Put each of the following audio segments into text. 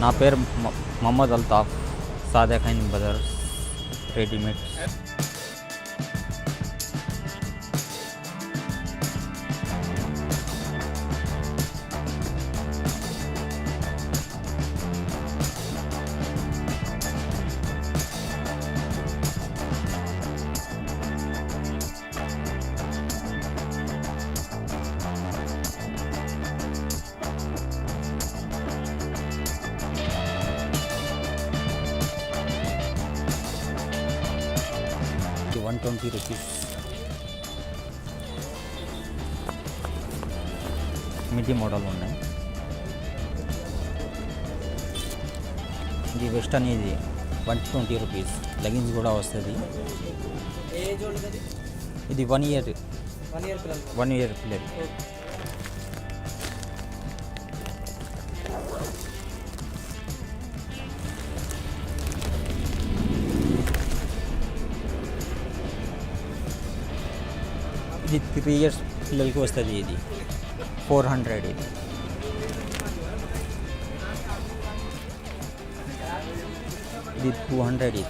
నా పేరు మొహమ్మద్ అల్తాఫ్, సాదా ఖైన్ బ్రదర్స్ రెడీమేడ్. ఇది 120 రూపీస్. మిడ్డీ మోడల్ ఉన్నాయి. ఇది వెస్టర్న్, ఇది 120 రూపీస్. లెగిన్స్ కూడా వస్తుంది. ఇది 1 ఇయర్ పిల్లలు. ఇది 3 ఇయర్స్ పిల్లలకి వస్తుంది. ఇది 400. ఇది 200.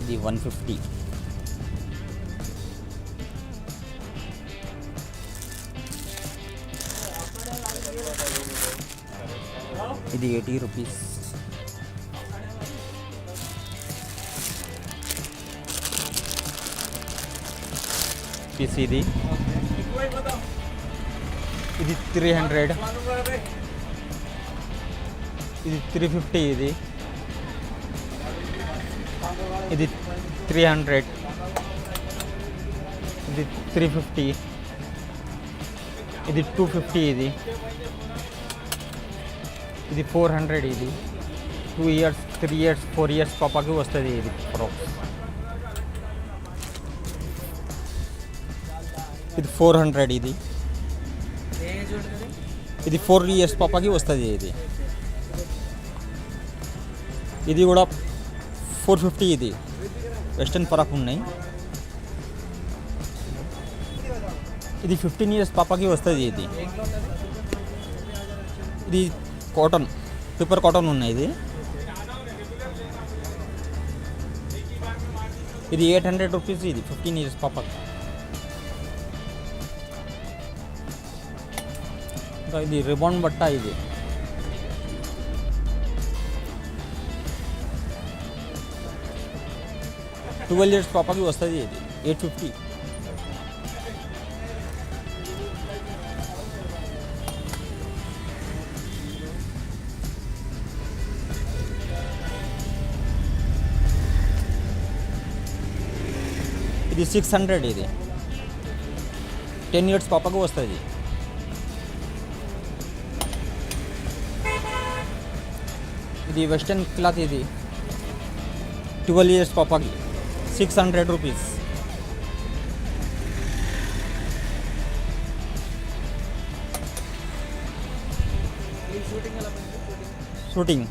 ఇది 150. ఇది 80 రూపీస్. పీస్ ఇది 300. ఇది 350. ఇది 300. ఇది 350. ఇది 250. ఇది 400. ఇది 2 ఇయర్స్, 3 ఇయర్స్, 4 ఇయర్స్ పాపకి వస్తుంది. ఇది ఫ్రాక్స్. ఇది 400. ఇది 4 ఇయర్స్ పాపకి వస్తుంది. ఇది కూడా 450. ఇది వెస్టర్న్ ఫ్రాక్ ఉన్నాయి. ఇది 15 ఇయర్స్ పాపకి వస్తుంది. ఇది కాటన్, పేపర్ కాటన్ ఉన్నాయి. ఇది 800 రూపీస్. ఇది 15 ఇయర్స్ పాపకి. ఇంకా ఇది రిబాన్ బట్ట. ఇది 12 ఇయర్స్ పాపకి వస్తుంది. ఇది 850. ఇది 600. ఇది 10 ఇయర్స్ పాపకు వస్తుంది. ఇది వెస్టర్న్ క్లాత్. ఇది 12 ఇయర్స్ పాపకి 600 రూపీస్. షూటింగ్.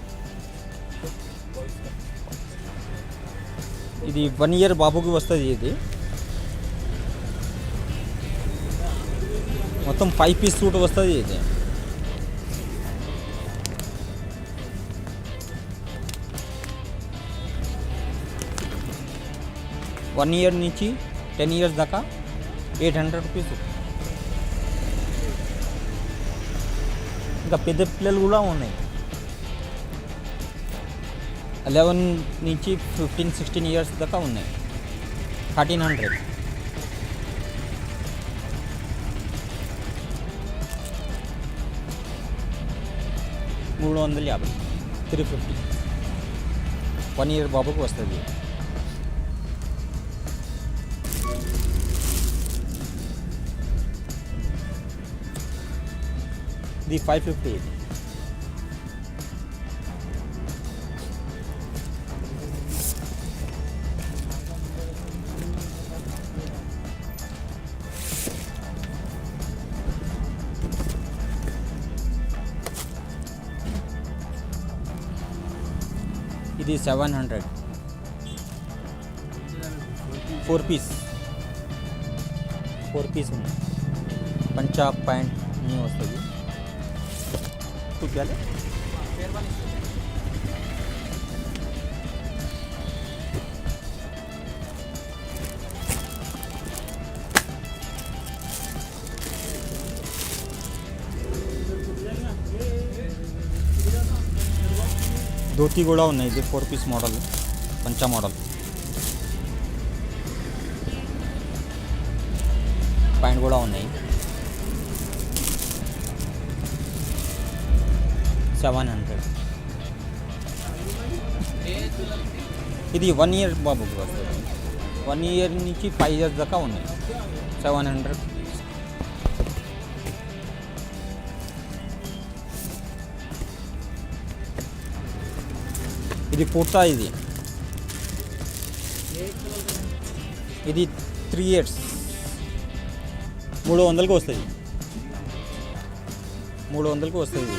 ఇది 1 ఇయర్ బాబుకి వస్తుంది. ఇది మొత్తం 5 పీస్ సూట్ వస్తుంది. ఇది వన్ ఇయర్ నుంచి 10 ఇయర్స్ దాకా 800 రూపీస్. ఇంకా పెద్ద పిల్లలు కూడా ఉన్నాయి. 11 నుంచి 15, 16 ఇయర్స్ దాకా ఉన్నాయి. 1300. $350. 350. 1 ఇయర్ బాబుకి వస్తుంది. ఇది 550. ఇది 700. 4 పీస్. 4 పీస్ ఉన్నాయి. పంచా ప్యాంట్ నీ వస్తుంది. చూపించాలి. ధోతి కూడా ఉన్నాయి. ఇది 4 పీస్ మోడల్, పంచా మోడల్. ప్యాంట్ కూడా ఉన్నాయి. 700. ఇది 1 ఇయర్ బాబుకి వస్తుంది. 1 ఇయర్ నుంచి 5 ఇయర్స్ దాకా ఉన్నాయి. 700. ఇది కుర్తా. ఇది 3 ఇయర్స్ 300కి వస్తుంది. 300కి వస్తుంది.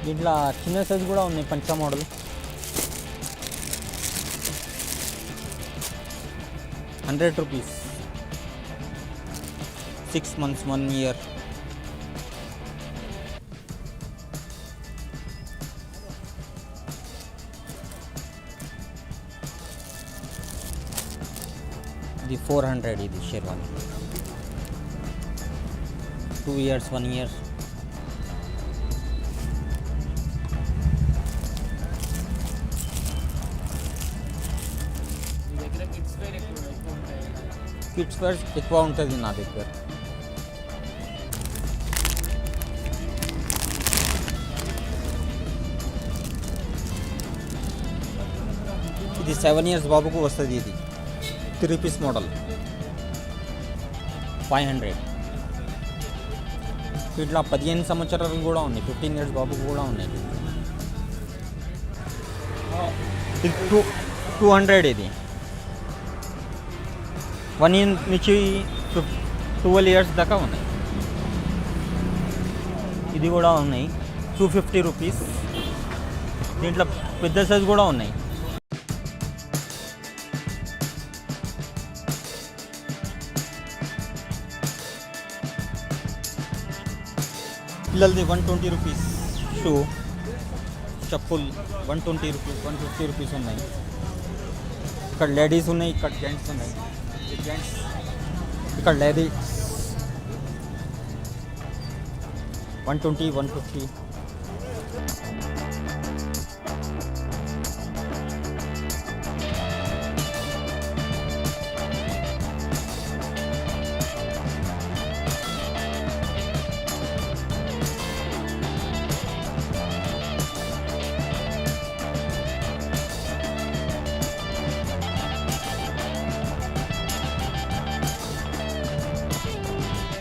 దీంట్లో చిన్న సైజు కూడా ఉన్నాయి. పంచా మోడల్. ₹100. 6 months, 1 year. ఇది 400. ఇది sherwani. 2 years, 1 year. Kids wear ఎక్కువ ఉంటుంది నా దగ్గర. ఇది 7 ఇయర్స్ బాబుకు వస్తుంది. ఇది 3 పీస్ మోడల్. 500. ఇట్లా 15 సంవత్సరాలు కూడా ఉన్నాయి. 15 ఇయర్స్ బాబుకు కూడా ఉన్నాయి. ఇది 200. ఇది 1 ఇయర్ నుంచి 12 ఇయర్స్ దాకా ఉన్నాయి. ఇది కూడా ఉన్నాయి. ₹250. దీంట్లో పెద్ద సైజు కూడా ఉన్నాయి. పిల్లలది ₹120. షూ, చెప్పులు ₹120, ₹150 ఉన్నాయి. ఇక్కడ లేడీస్ ఉన్నాయి, ఇక్కడ జెంట్స్ ఉన్నాయి. జెంట్స్ ఇక్కడ లేడీస్ 120, 150.